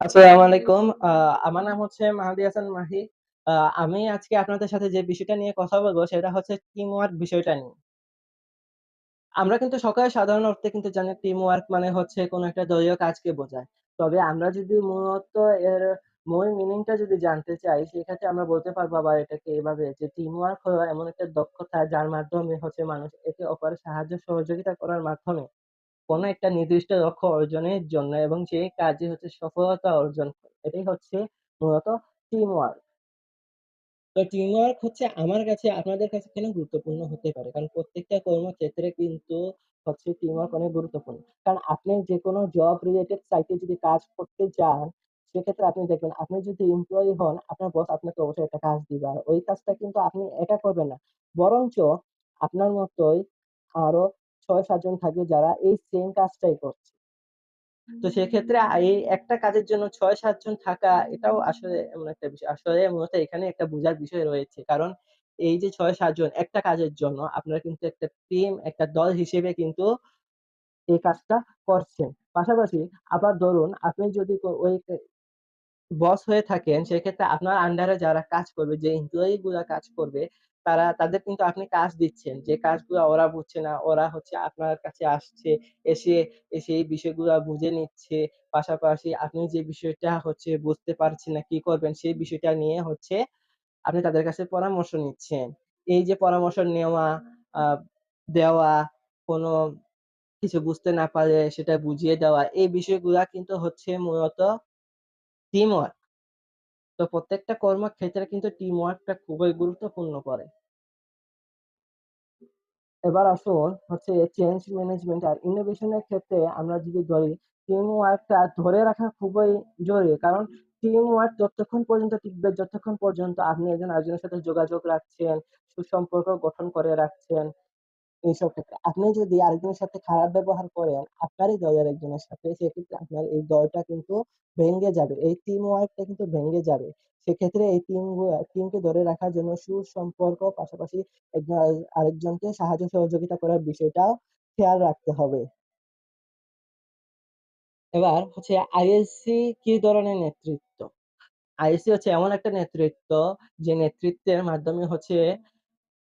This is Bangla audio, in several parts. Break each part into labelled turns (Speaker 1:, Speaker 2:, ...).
Speaker 1: আসসালামু আলাইকুম। আমার নাম হচ্ছে মাহাদি হাসান মাহি। আ আমি আজকে আপনাদের সাথে যে বিষয়টা নিয়ে কথা বলব সেটা হচ্ছে টিম ওয়ার্ক বিষয়টা নিয়ে। আমরা কিন্তু সকলে সাধারণ অর্থে কিন্তু জানি টিম ওয়ার্ক মানে হচ্ছে কোনো একটা দলীয় কাজকে বোঝায়। তবে আমরা যদি মূলত এর মূল মিনিংটা যদি জানতে চাই সেক্ষেত্রে আমরা বলতে পারবো আবার এটাকে এভাবে যে টিম ওয়ার্ক হলো এমন একটা দক্ষতা যার মাধ্যমে হচ্ছে মানুষ একে অপরের সাহায্য সহযোগিতা করার মাধ্যমে কোনো একটা নির্দিষ্ট লক্ষ্য অর্জনের জন্য এবং সেই কাজে হচ্ছে সফলতা অর্জন করে। এটাই হচ্ছে মূলত টিম ওয়ার্ক। তো টিম ওয়ার্ক হচ্ছে আমার কাছে আপনাদের কাছে কেন গুরুত্বপূর্ণ হতে পারে? কারণ প্রত্যেকটা কর্মক্ষেত্রে কিন্তু হচ্ছে টিম ওয়ার্ক অনেক গুরুত্বপূর্ণ। কারণ আপনি যেকোনো জব রিলেটেড সাইটে যদি কাজ করতে যান, সেক্ষেত্রে আপনি দেখবেন আপনি যদি এমপ্লয়ি হন, আপনার বস আপনাকে অবশ্যই একটা কাজ দিবে। আর ওই কাজটা কিন্তু আপনি একা করবেন না। বরঞ্চ আপনার মতোই আরো ৬-৭ জন থাকবে যারা এই সেম কাজটাই করছে। তো সেক্ষেত্রে এই একটা কাজের জন্য ৬-৭ জন থাকা এটাও আসলে এমন একটা বিষয়। আসলে মূলত এখানে একটা বোঝার বিষয় রয়েছে। কারণ এই যে ৬-৭ জন একটা কাজের জন্য আপনারা কিন্তু একটা টিম, একটা দল হিসেবে কিন্তু এই কাজটা করছেন। পাশাপাশি আবার ধরুন আপনি যদি ওই বস হয়ে থাকেন সেক্ষেত্রে আপনার আন্ডারে যারা কাজ করবে, যে এমপ্লয়ি গুলা কাজ করবে, তাদের কিন্তু আপনি কাজ দিচ্ছেন। যে কাজগুলা ওরা বুঝছে না, ওরা হচ্ছে আপনার কাছে আসছে। এসে এই বিষয়গুলা বুঝে নিচ্ছে। পাশাপাশি আপনি যে বিষয়টা হচ্ছে বুঝতে পারছেন না কি করবেন সেই বিষয়টা নিয়ে হচ্ছে আপনি তাদের কাছে পরামর্শ নিচ্ছেন। এই যে পরামর্শ নেওয়া, আ দেওয়া, কোনো কিছু বুঝতে না পারলে সেটা বুঝিয়ে দেওয়া, এই বিষয়গুলা কিন্তু হচ্ছে মূলত টিম ওয়ার্ক। তো প্রত্যেকটা কর্মক্ষেত্রে কিন্তু টিম ওয়ার্কটা খুবই গুরুত্বপূর্ণ করে। এবার আসুন হচ্ছে চেঞ্জ ম্যানেজমেন্ট আর ইনোভেশন এর ক্ষেত্রে আমরা যদি ধরি, টিম ওয়ার্কটা ধরে রাখা খুবই জরুরি। কারণ টিম ওয়ার্ক ততক্ষণ পর্যন্ত টিকবে যতক্ষণ পর্যন্ত আপনি একজন আরেকজনের সাথে যোগাযোগ রাখছেন, সুসম্পর্ক গঠন করে রাখছেন। এইসব ক্ষেত্রে। আপনি যদি আরেকজনের সাথে খারাপ ব্যবহার করেন, আপনারই দলের একজনের সাথে, সেক্ষেত্রে আপনার এই দলটা কিন্তু ভেঙে যাবে। এই টিম ওয়ার্কটা কিন্তু ভেঙে যাবে। সেক্ষেত্রে এই টিমকে ধরে রাখার জন্য সুসম্পর্ক পাশাপাশি একজন আরেকজনকে সাহায্য সহযোগিতা করার বিষয়টাও খেয়াল রাখতে হবে। এবার হচ্ছে আইএলসি কি ধরনের নেতৃত্ব? আইএলসি হচ্ছে এমন একটা নেতৃত্ব যে নেতৃত্বের মাধ্যমে হচ্ছে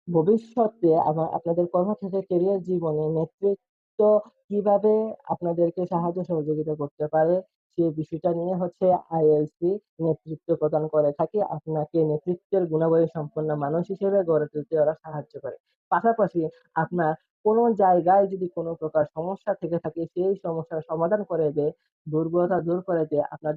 Speaker 1: ভবিষ্যতে আপনাদের কর্মক্ষেত্রে ক্যারিয়ার জীবনে নেতৃত্ব কিভাবে আপনাদেরকে সাহায্য সহযোগিতা করতে পারে, সেই বিষয়টা নিয়ে হচ্ছে আইএলসি নেতৃত্ব প্রদান করে থাকে। আপনাকে নেতৃত্বের গুণাবলী সম্পন্ন মানুষ হিসেবে গড়ে তুলতে ওরা সাহায্য করে। পাশাপাশি আপনার কোনো জায়গায় যদি কোনো প্রকার সমস্যা থেকে থাকে, সেই সমস্যার সমাধান করে দেয়, দুর্বলতা দূর করে দেয়, আপনার